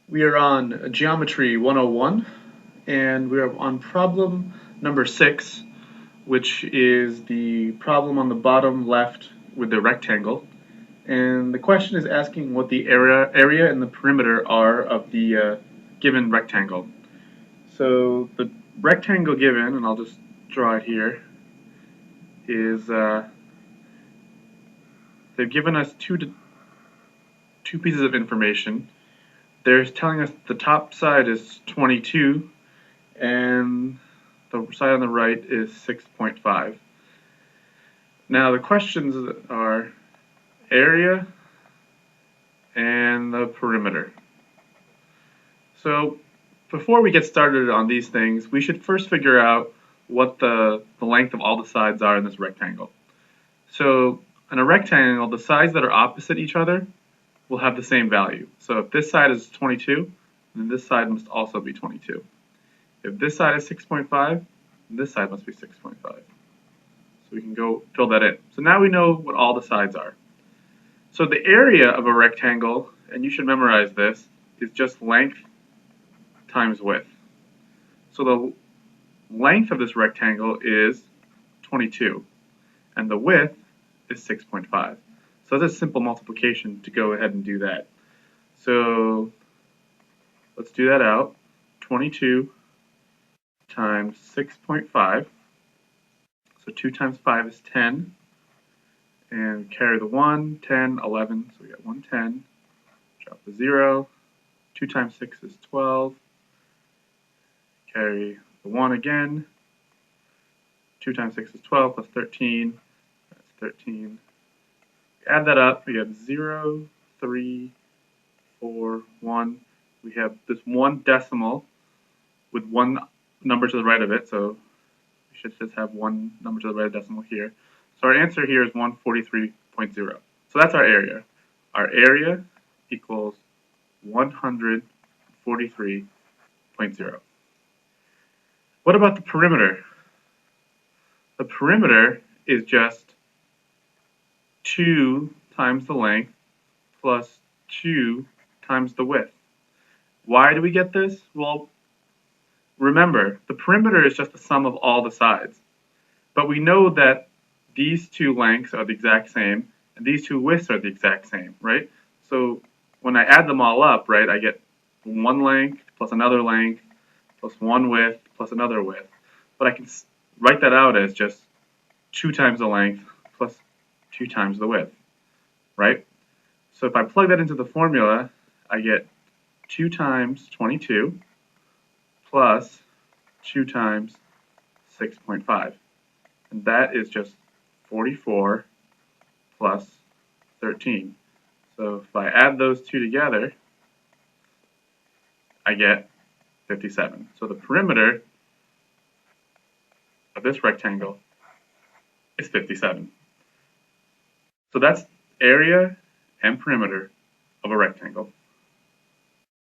We are on Geometry 101, and we are on problem number 6, which is the problem on the bottom left with the rectangle. And the question is asking what the area and the perimeter are of the given rectangle. So the rectangle given, and I'll just draw it here, is they've given us two pieces of information. They're telling us the top side is 22 and the side on the right is 6.5. Now the questions are area and the perimeter. So before we get started on these things, we should first figure out what the length of all the sides are in this rectangle. So in a rectangle, the sides that are opposite each other will have the same value. So if this side is 22, then this side must also be 22. If this side is 6.5, then this side must be 6.5. So we can go fill that in. So now we know what all the sides are. So the area of a rectangle, and you should memorize this, is just length times width. So the length of this rectangle is 22, and the width is 6.5. So that's a simple multiplication to go ahead and do that. So let's do that out. 22 times 6.5. So 2 times 5 is 10. And carry the 1, 10, 11. So we got 110. Drop the 0. 2 times 6 is 12. Carry the 1 again. 2 times 6 is 12 plus 13. That's 13. Add that up, we have 0, 3, 4, 1. We have this one decimal with one number to the right of it, so we should just have one number to the right of the decimal here. So our answer here is 143.0. So that's our area. Our area equals 143.0. What about the perimeter? The perimeter is just 2 times the length plus 2 times the width. Why do we get this? Well, remember, the perimeter is just the sum of all the sides. But we know that these two lengths are the exact same, and these two widths are the exact same, right? So when I add them all up, right, I get one length plus another length plus one width plus another width. But I can write that out as just 2 times the length plus 2 times the width, right? So if I plug that into the formula, I get 2 times 22 plus 2 times 6.5. And that is just 44 plus 13. So if I add those two together, I get 57. So the perimeter of this rectangle is 57. So that's area and perimeter of a rectangle.